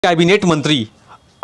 Cabinet मंत्री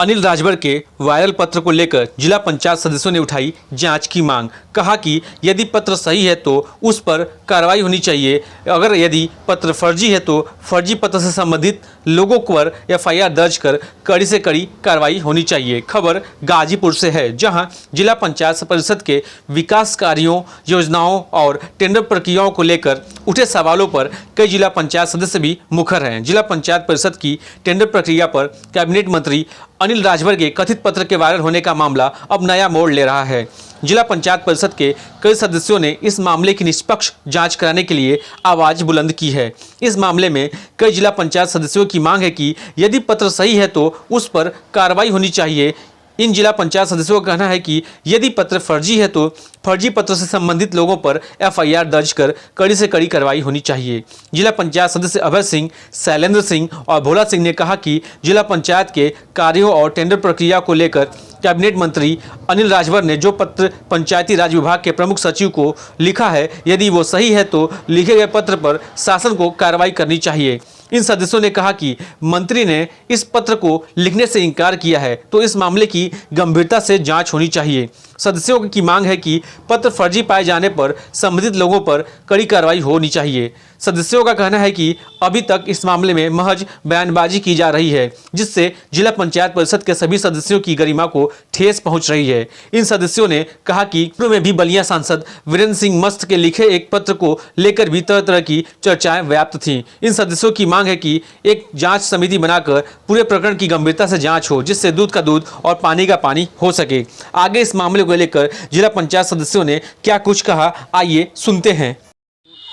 अनिल राजभर के viral पत्र को लेकर जिला पंचायत सदस्यों ने उठाई जांच की मांग। कहा कि यदि पत्र सही है तो उस पर कार्रवाई होनी चाहिए, अगर यदि पत्र फर्जी है तो फर्जी पत्र से संबंधित लोगों पर एफआईआर दर्ज कर कड़ी से कड़ी कार्रवाई होनी चाहिए। खबर गाजीपुर से है, जहां जिला पंचायत परिषद के विकास कार्यों, योजनाओं और टेंडर प्रक्रियाओं को लेकर उठे सवालों पर कई जिला पंचायत सदस्य भी मुखर हैं। जिला पंचायत परिषद की टेंडर प्रक्रिया पर कैबिनेट मंत्री अनिल राजभर के कथित पत्र के वायरल होने का मामला अब नया मोड़ ले रहा है। जिला पंचायत परिषद के कई सदस्यों ने इस मामले की निष्पक्ष जांच कराने के लिए आवाज बुलंद की है। इस मामले में कई जिला पंचायत सदस्यों की मांग है कि यदि पत्र सही है तो उस पर कार्रवाई होनी चाहिए। इन जिला पंचायत सदस्यों का कहना है कि यदि पत्र फर्जी है तो फर्जी पत्र से संबंधित लोगों पर एफआईआर दर्ज कर कड़ी से कड़ी कार्रवाई होनी चाहिए। जिला पंचायत सदस्य अभय सिंह, शैलेंद्र सिंह और भोला सिंह ने कहा कि जिला पंचायत के कार्यों और टेंडर प्रक्रिया को लेकर कैबिनेट मंत्री अनिल राजभर ने जो पत्र पंचायती राज विभाग के प्रमुख सचिव को लिखा है, यदि वो सही है तो लिखे गए पत्र पर शासन को कार्रवाई करनी चाहिए। इन सदस्यों ने कहा कि मंत्री ने इस पत्र को लिखने से इनकार किया है तो इस मामले की गंभीरता से जांच होनी चाहिए। सदस्यों की मांग है कि पत्र फर्जी पाए जाने पर संबंधित लोगों पर कड़ी कार्रवाई होनी चाहिए। सदस्यों का कहना है कि अभी तक इस मामले में महज बयानबाजी की जा रही है, जिससे जिला पंचायत परिषद के सभी सदस्यों की गरिमा को ठेस पहुंच रही है। इन सदस्यों ने कहा कि पूर्व में भी बलिया सांसद वीरेंद्र सिंह मस्त के लिखे एक पत्र को लेकर भी तरह तरह की चर्चाएं व्याप्त थीं। इन सदस्यों की मांग है कि एक जांच समिति बनाकर पूरे प्रकरण की गंभीरता से जांच हो, जिससे दूध का दूध और पानी का पानी हो सके। आगे इस मामले को लेकर जिला पंचायत सदस्यों ने क्या कुछ कहा, आइए सुनते हैं।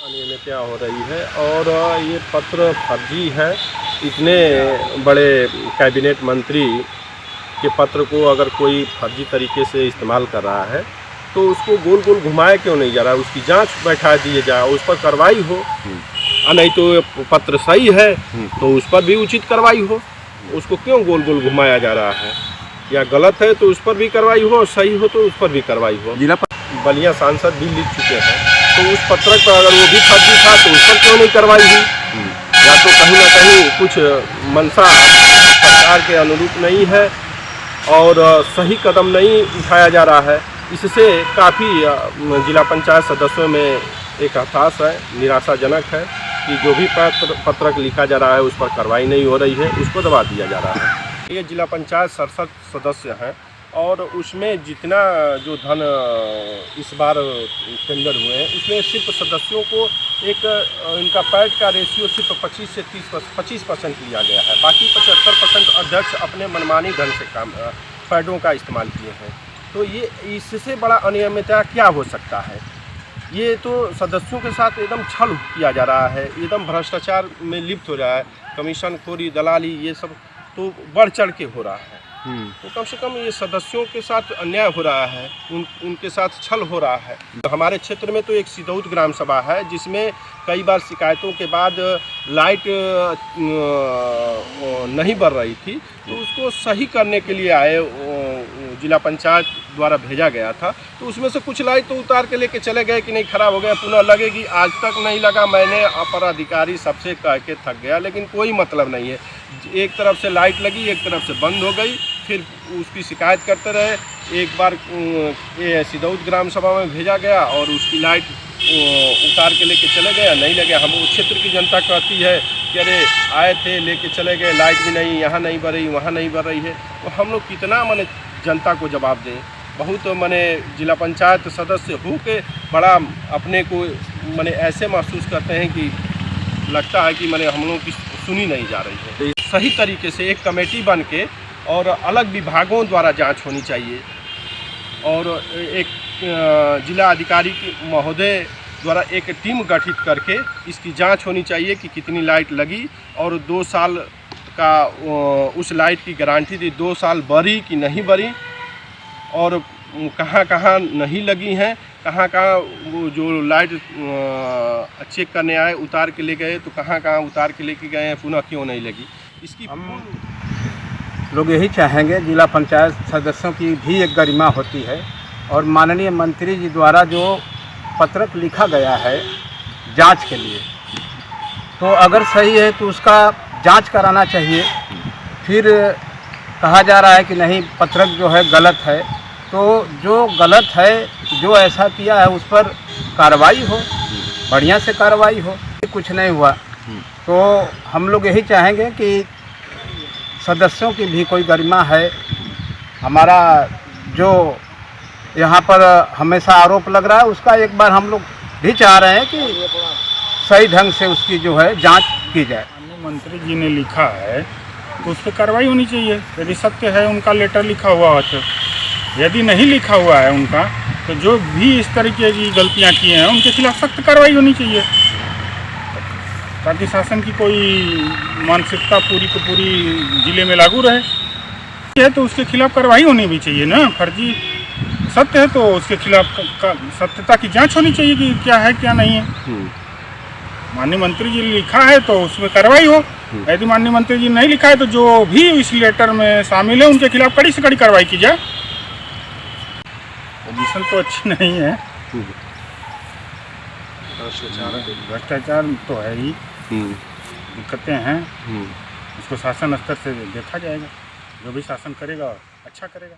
में क्या हो रही है और ये पत्र फर्जी है। इतने बड़े कैबिनेट मंत्री के पत्र को अगर कोई फर्जी तरीके से इस्तेमाल कर रहा है तो उसको गोल गोल घुमाया क्यों नहीं जा रहा, उसकी जांच बैठा दिए जाए, उस पर कार्रवाई हो। नहीं तो पत्र सही है तो उस पर भी उचित कार्रवाई हो, उसको क्यों गोल गोल घुमाया जा रहा है। या गलत है तो उस पर भी कार्रवाई हो, सही हो तो उस पर भी कार्रवाई हो। बलिया सांसद भी लिख चुके हैं तो उस पत्रक पर अगर वो भी फर्जी था तो उस पर क्यों नहीं कार्रवाई हुई। या तो कहीं ना कहीं कुछ मंशा सरकार के अनुरूप नहीं है और सही कदम नहीं उठाया जा रहा है। इससे काफ़ी जिला पंचायत सदस्यों में एक हताश है, निराशाजनक है कि जो भी पत्रक लिखा जा रहा है उस पर कार्रवाई नहीं हो रही है, उसको दबा दिया जा रहा है। ये जिला पंचायत 67 सदस्य हैं और उसमें जितना जो धन इस बार टेंडर हुए हैं उसमें सिर्फ सदस्यों को एक इनका पैड का रेशियो सिर्फ 25 से 25% लिया गया है। बाकी 75% अध्यक्ष अपने मनमानी ढंग से काम पैडों का इस्तेमाल किए हैं। तो ये इससे बड़ा अनियमितता क्या हो सकता है। ये तो सदस्यों के साथ एकदम छल किया जा रहा है, एकदम भ्रष्टाचार में लिप्त हो रहा है। कमीशन खोरी, दलाली, ये सब तो बढ़ चढ़ के हो रहा है। तो कम से कम ये सदस्यों के साथ अन्याय हो रहा है, उनके साथ छल हो रहा है। हमारे क्षेत्र में तो एक सिदौत ग्राम सभा है जिसमें कई बार शिकायतों के बाद लाइट नहीं बढ़ रही थी, तो उसको सही करने के लिए आए जिला पंचायत द्वारा भेजा गया था। तो उसमें से कुछ लाइट तो उतार के लेके चले गए कि नहीं ख़राब हो गया, पुनः लगेगी। आज तक नहीं लगा, मैंने अपर अधिकारी सबसे कह के थक गया, लेकिन कोई मतलब नहीं है। एक तरफ से लाइट लगी, एक तरफ से बंद हो गई, फिर उसकी शिकायत करते रहे। एक बार सिदौत ग्राम सभा में भेजा गया और उसकी लाइट उतार के लेके चले गए, नहीं लगे। हम उस क्षेत्र की जनता कहती है कि अरे आए थे लेके चले गए, लाइट भी नहीं, यहाँ नहीं बढ़ रही, वहाँ नहीं बढ़ रही है। तो हम लोग कितना माने जनता को जवाब दें। बहुत माने जिला पंचायत सदस्य हो के बड़ा अपने को माने ऐसे महसूस करते हैं कि लगता है कि माने हम लोगों की सुनी नहीं जा रही है। सही तरीके से एक कमेटी बन के और अलग विभागों द्वारा जांच होनी चाहिए और एक जिला अधिकारी की महोदय द्वारा एक टीम गठित करके इसकी जांच होनी चाहिए कि कितनी लाइट लगी और 2 साल का उस लाइट की गारंटी दी, 2 साल बढ़ी कि नहीं बढ़ी और कहाँ कहाँ नहीं लगी हैं, कहाँ कहाँ वो जो लाइट चेक करने आए उतार के ले गए तो कहाँ कहाँ उतार के लेके गए हैं, पुनः क्यों नहीं लगी। इसकी हम लोग यही चाहेंगे, जिला पंचायत सदस्यों की भी एक गरिमा होती है और माननीय मंत्री जी द्वारा जो पत्रक लिखा गया है जांच के लिए, तो अगर सही है तो उसका जांच कराना चाहिए फिर कहा जा रहा है कि नहीं पत्रक जो है गलत है। तो जो गलत है, जो ऐसा किया है उस पर कार्रवाई हो, बढ़िया से कार्रवाई हो। कुछ नहीं हुआ तो हम लोग यही चाहेंगे कि सदस्यों की भी कोई गरिमा है। हमारा जो यहाँ पर हमेशा आरोप लग रहा है उसका एक बार हम लोग भी चाह रहे हैं कि सही ढंग से उसकी जो है जांच की जाए। माननीय मंत्री जी ने लिखा है तो उस पर कार्रवाई होनी चाहिए। यदि सत्य है उनका लेटर लिखा हुआ है तो, यदि नहीं लिखा हुआ है उनका तो जो भी इस तरीके की गलतियां की हैं उनके खिलाफ सख्त कार्रवाई होनी चाहिए, ताकि शासन की कोई मानसिकता पूरी को पूरी जिले में लागू रहे। है तो उसके खिलाफ कार्रवाई होनी भी चाहिए ना। फर्जी सत्य है तो उसके खिलाफ सत्यता की जांच होनी चाहिए कि क्या है क्या नहीं है। माननीय मंत्री जी ने लिखा है तो उसमें कार्रवाई हो। यदि माननीय मंत्री जी ने नहीं लिखा है तो जो भी इस लेटर में शामिल है उनके खिलाफ कड़ी से कड़ी कार्रवाई की जाए। पोजीशन तो अच्छी नहीं है, भ्रष्टाचार तो है ही, दिक्कतें हैं। इसको शासन स्तर से देखा जाएगा, जो भी शासन करेगा अच्छा करेगा।